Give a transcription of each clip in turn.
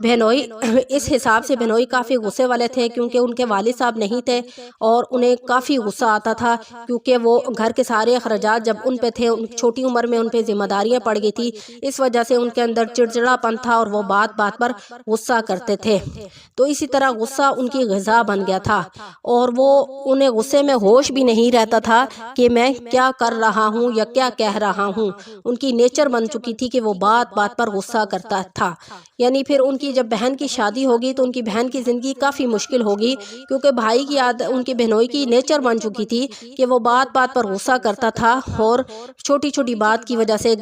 بہنوئی اس حساب سے بہنوئی کافی غصے والے تھے کیونکہ ان کے والد صاحب نہیں تھے اور انہیں کافی غصہ آتا تھا کیونکہ وہ گھر کے سارے اخراجات جب ان پہ تھے، چھوٹی عمر میں ان پہ ذمہ داریاں پڑ گئی تھی، اس وجہ سے ان کے اندر چڑچڑا پن تھا اور وہ بات بات پر غصہ کرتے تھے۔ تو اسی طرح غصہ ان کی غذا بن گیا تھا اور وہ انہیں غصے میں ہوش بھی نہیں رہتا تھا کہ میں کیا کر رہا ہوں یا کیا کہہ رہا ہوں۔ ان کی نیچر بن چکی تھی کہ وہ بات بات پر غصہ کرتا تھا۔ یعنی پھر ان کی جب بہن کی شادی ہوگی تو ان کی بہن کی زندگی کافی مشکل ہوگی کیونکہ بھائی کی ان کی بہنوئی کی نیچر بن چکی تھی کہ وہ بات بات پر غصہ کرتا تھا اور چھوٹی چھوٹی بات کی وجہ سے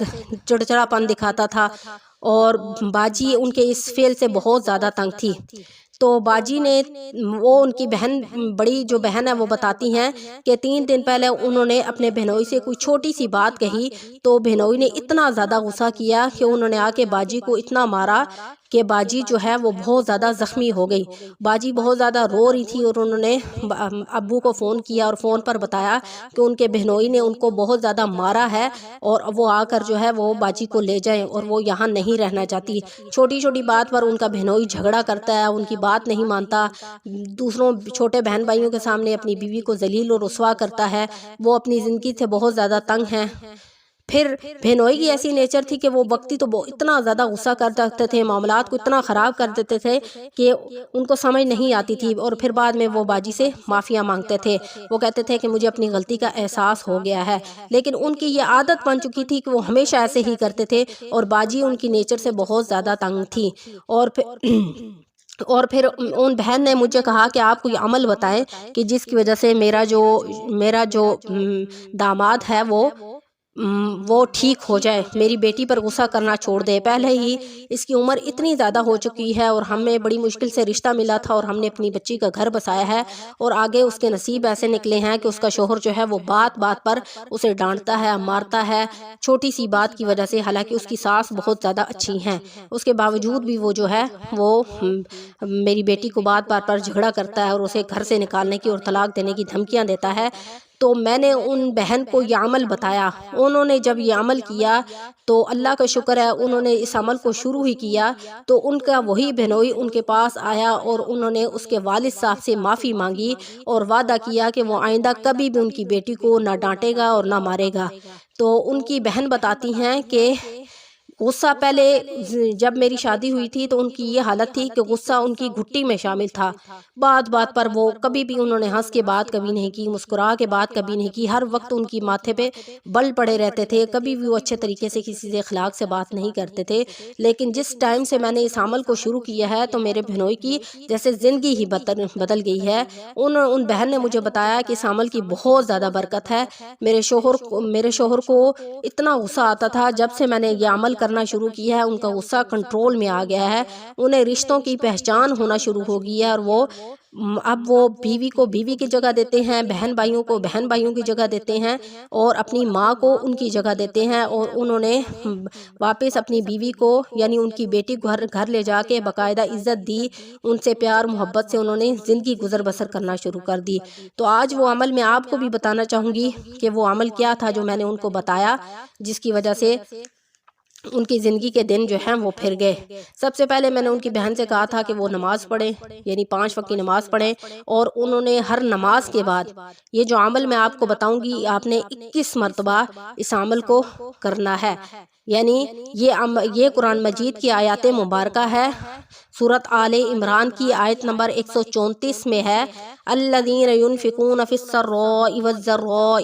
چڑچڑا پن دکھاتا تھا، اور باجی ان کے اس فعل سے بہت زیادہ تنگ تھی۔ تو باجی نے وہ ان کی بہن، بڑی جو بہن ہے وہ بتاتی ہیں کہ 3 دن پہلے انہوں نے اپنے بہنوئی سے کوئی چھوٹی سی بات کہی تو بہنوئی نے اتنا زیادہ غصہ کیا کہ انہوں نے آ کے باجی کو اتنا مارا کہ باجی جو ہے وہ بہت زیادہ زخمی ہو گئی۔ باجی بہت زیادہ رو رہی تھی اور انہوں نے ابو کو فون کیا اور فون پر بتایا کہ ان کے بہنوئی نے ان کو بہت زیادہ مارا ہے اور وہ آ کر جو ہے وہ باجی کو لے جائیں اور وہ یہاں نہیں رہنا چاہتی۔ چھوٹی چھوٹی بات پر ان کا بہنوئی جھگڑا کرتا ہے، ان کی بات نہیں مانتا، دوسروں چھوٹے بہن بھائیوں کے سامنے اپنی بیوی کو ذلیل و رسوا کرتا ہے، وہ اپنی زندگی سے بہت زیادہ تنگ ہیں۔ پھر بہنوئی کی ایسی نیچر تھی کہ وہ وقتی تو اتنا زیادہ غصہ کر دیتے تھے، معاملات کو اتنا خراب کر دیتے تھے کہ ان کو سمجھ نہیں آتی تھی، اور پھر بعد میں وہ باجی سے معافیاں مانگتے تھے۔ وہ کہتے تھے کہ مجھے اپنی غلطی کا احساس ہو گیا ہے، لیکن ان کی یہ عادت بن چکی تھی کہ وہ ہمیشہ ایسے ہی کرتے تھے، اور باجی ان کی نیچر سے بہت زیادہ تنگ تھی۔ اور پھر ان بہن نے مجھے کہا کہ آپ کوئی عمل بتائیں کہ جس کی وجہ سے میرا جو داماد ہے وہ ٹھیک ہو جائے، میری بیٹی پر غصہ کرنا چھوڑ دے۔ پہلے ہی اس کی عمر اتنی زیادہ ہو چکی ہے اور ہمیں بڑی مشکل سے رشتہ ملا تھا اور ہم نے اپنی بچی کا گھر بسایا ہے، اور آگے اس کے نصیب ایسے نکلے ہیں کہ اس کا شوہر جو ہے وہ بات بات پر اسے ڈانٹتا ہے، مارتا ہے، چھوٹی سی بات کی وجہ سے، حالانکہ اس کی ساس بہت زیادہ اچھی ہیں، اس کے باوجود بھی وہ جو ہے وہ میری بیٹی کو بات بات پر جھگڑا کرتا ہے اور اسے گھر سے نکالنے کی اور طلاق دینے کی دھمکیاں دیتا ہے۔ تو میں نے ان بہن کو یہ عمل بتایا، انہوں نے جب یہ عمل کیا تو اللہ کا شکر ہے انہوں نے اس عمل کو شروع ہی کیا تو ان کا وہی بہنوئی ان کے پاس آیا اور انہوں نے اس کے والد صاحب سے معافی مانگی اور وعدہ کیا کہ وہ آئندہ کبھی بھی ان کی بیٹی کو نہ ڈانٹے گا اور نہ مارے گا۔ تو ان کی بہن بتاتی ہیں کہ غصہ پہلے جب میری شادی ہوئی تھی تو ان کی یہ حالت تھی کہ غصہ ان کی گھٹی میں شامل تھا، بات بات پر وہ کبھی بھی انہوں نے ہنس کے بات کبھی نہیں کی، مسکرا کے بات کبھی نہیں کی، ہر وقت ان کی ماتھے پہ بل پڑے رہتے تھے، کبھی بھی وہ اچھے طریقے سے کسی سے اخلاق سے بات نہیں کرتے تھے۔ لیکن جس ٹائم سے میں نے اس عمل کو شروع کیا ہے تو میرے بہنوئی کی جیسے زندگی ہی بدل گئی ہے۔ ان بہن نے مجھے بتایا کہ اس عمل کی بہت زیادہ برکت ہے۔ میرے شوہر کو اتنا غصہ آتا تھا، جب سے میں نے یہ عمل کرنا شروع کیا ہے ان کا غصہ کنٹرول میں آ گیا ہے، انہیں رشتوں کی پہچان ہونا شروع ہو گئی ہے، اور اب وہ بیوی کو بیوی کی جگہ دیتے ہیں، بہن بھائیوں کو بہن بھائیوں کی جگہ دیتے ہیں، اور اپنی ماں کو ان کی جگہ دیتے ہیں، اور انہوں نے واپس اپنی بیوی کو یعنی ان کی بیٹی کو گھر لے جا کے باقاعدہ عزت دی، ان سے پیار محبت سے انہوں نے زندگی گزر بسر کرنا شروع کر دی۔ تو آج وہ عمل میں آپ کو بھی بتانا چاہوں گی کہ وہ عمل کیا تھا جو میں نے ان کو بتایا، جس کی وجہ سے ان کی زندگی کے دن جو ہیں وہ پھر گئے۔ سب سے پہلے میں نے ان کی بہن سے کہا تھا کہ وہ نماز پڑھیں، یعنی 5 وقت کی نماز پڑھیں، اور انہوں نے ہر نماز کے بعد یہ جو عمل میں آپ کو بتاؤں گی آپ نے 21 مرتبہ اس عمل کو کرنا ہے۔ یعنی یہ قرآن مجید کی آیات مبارکہ ہے، سورۃ آل عمران کی آیت نمبر 134 میں ہے، الذین ينفقون فی السراء والضراء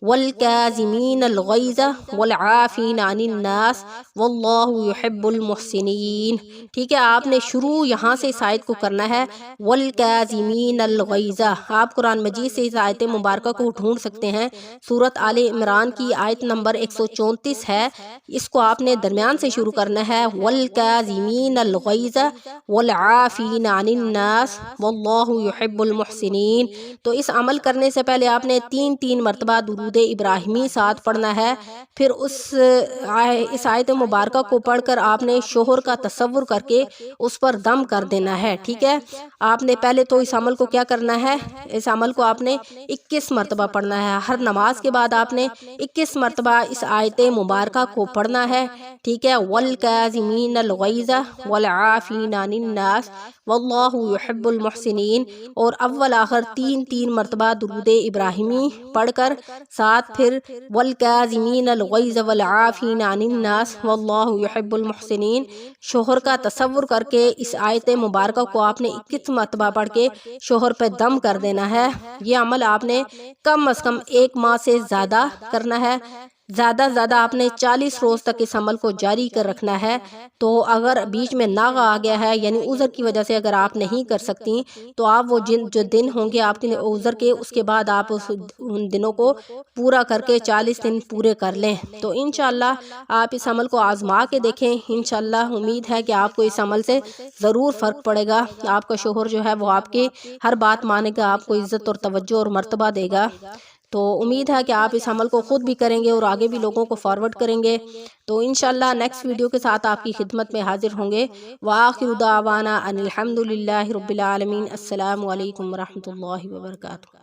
والکاظمین الغیظ والعافین عن الناس واللہ یحب المحسنین۔ ٹھیک ہے، آپ نے شروع یہاں سے اس آیت کو کرنا ہے، والکاظمین الغیظ۔ آپ قرآن مجید سے اس آیت مبارکہ کو ڈھونڈ سکتے ہیں، سورۃ آل عمران کی آیت نمبر 134 ہے، اس کو آپ نے درمیان سے شروع کرنا ہے، والکاظمین الغیظ والعافین عن الناس واللہ یحب المحسنین۔ تو اس عمل کرنے سے پہلے آپ نے 3 مرتبہ درود ابراہیمی ساتھ پڑھنا ہے، پھر اس آیت مبارکہ کو پڑھ کر آپ نے شوہر کا تصور کر کے اس پر دم کر دینا ہے۔ ٹھیک ہے، آپ نے پہلے تو اس عمل کو کیا کرنا ہے، اس عمل کو آپ نے 21 مرتبہ پڑھنا ہے، ہر نماز کے بعد آپ نے 21 مرتبہ اس آیت مبارکہ کو پڑھنا کرنا ہے، ٹھیک ہے، والکاظمین الغیظ والعافین عن الناس واللہ یحب المحسنین، اور اول آخر تین مرتبہ درود ابراہیمی پڑھ کر ساتھ پھر والکاظمین الغیظ والعافین عن الناس واللہ یحب المحسنین شوہر کا تصور کر کے اس آیت مبارکہ کو آپ نے 21 مرتبہ پڑھ کے شوہر پہ دم کر دینا ہے۔ یہ عمل آپ نے کم از کم 1 ماہ سے زیادہ کرنا ہے، زیادہ زیادہ آپ نے 40 روز تک اس عمل کو جاری کر رکھنا ہے۔ تو اگر بیچ میں ناغ آ گیا ہے، یعنی عذر کی وجہ سے اگر آپ نہیں کر سکتی، تو آپ وہ جو دن ہوں گے آپ کے عذر کے، اس کے بعد آپ ان دنوں کو پورا کر کے 40 دن پورے کر لیں۔ تو انشاءاللہ آپ اس عمل کو آزما کے دیکھیں، انشاءاللہ امید ہے کہ آپ کو اس عمل سے ضرور فرق پڑے گا، آپ کا شوہر جو ہے وہ آپ کی ہر بات مانے گا، آپ کو عزت اور توجہ اور مرتبہ دے گا۔ تو امید ہے کہ آپ اس عمل کو خود بھی کریں گے اور آگے بھی لوگوں کو فارورڈ کریں گے۔ تو انشاءاللہ نیکسٹ ویڈیو کے ساتھ آپ کی خدمت میں حاضر ہوں گے۔ وآخر دعوانا ان الحمد للہ رب العالمین۔ السلام علیکم ورحمۃ اللہ وبرکاتہ۔